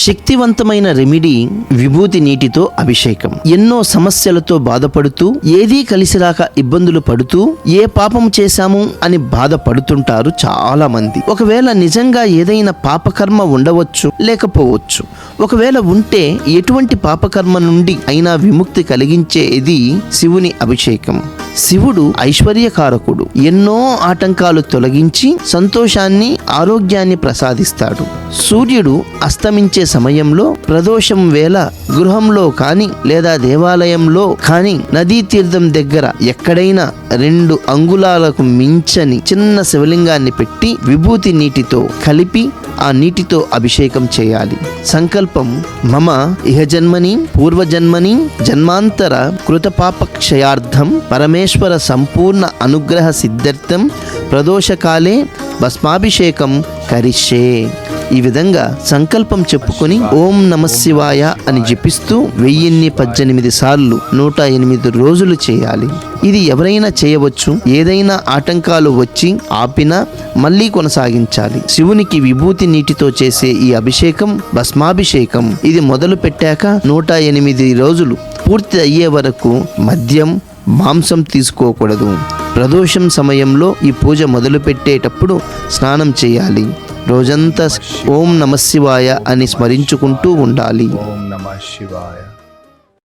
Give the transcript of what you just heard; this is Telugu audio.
శక్తివంతమైన రెమెడీ విభూతి నీటితో అభిషేకం. ఎన్నో సమస్యలతో బాధపడుతూ, ఏదీ కలిసిరాక ఇబ్బందులు పడుతూ, ఏ పాపం చేశాము అని బాధపడుతుంటారు చాలా మంది. ఒకవేళ నిజంగా ఏదైనా పాపకర్మ ఉండవచ్చు, లేకపోవచ్చు. ఒకవేళ ఉంటే ఎటువంటి పాపకర్మ నుండి అయినా విముక్తి కలిగించేది శివుని అభిషేకం. శివుడు ఐశ్వర్యకారకుడు. ఎన్నో ఆటంకాలు తొలగించి సంతోషాన్ని, ఆరోగ్యాన్ని ప్రసాదిస్తాడు. సూర్యుడు అస్తమించే సమయంలో ప్రదోషం వేళ గృహంలో కాని లేదా దేవాలయంలో కాని నదీ తీర్థం దగ్గర ఎక్కడైనా 2 అంగుళాలకు మించని చిన్న శివలింగాన్ని పెట్టి విభూతి నీటితో కలిపి ఆ నీటితో అభిషేకం చేయాలి. సంకల్పం: మమ ఇహజన్మని పూర్వజన్మని జన్మాంతర కృతపాపక్షయార్థం పరమేశ్వర సంపూర్ణ అనుగ్రహ సిద్ధార్థం ప్రదోషకాలే భస్మాభిషేకం కరిష్యే. ఈ విధంగా సంకల్పం చెప్పుకొని ఓం నమఃశివాయ అని జపిస్తూ 1018 సార్లు 108 రోజులు చేయాలి. ఇది ఎవరైనా చేయవచ్చు. ఏదైనా ఆటంకాలు వచ్చి ఆపినా మళ్ళీ కొనసాగించాలి. శివునికి విభూతి నీటితో చేసే ఈ అభిషేకం భస్మాభిషేకం ఇది మొదలు పెట్టాక 108 రోజులు పూర్తి అయ్యే వరకు మద్యం, మాంసం తీసుకోకూడదు. ప్రదోషం సమయంలో ఈ పూజ మొదలు పెట్టేటప్పుడు స్నానం చేయాలి. రోజంతా ఓం నమఃశివాయ అని స్మరించుకుంటూ ఉండాలి. ఓం నమః శివాయ.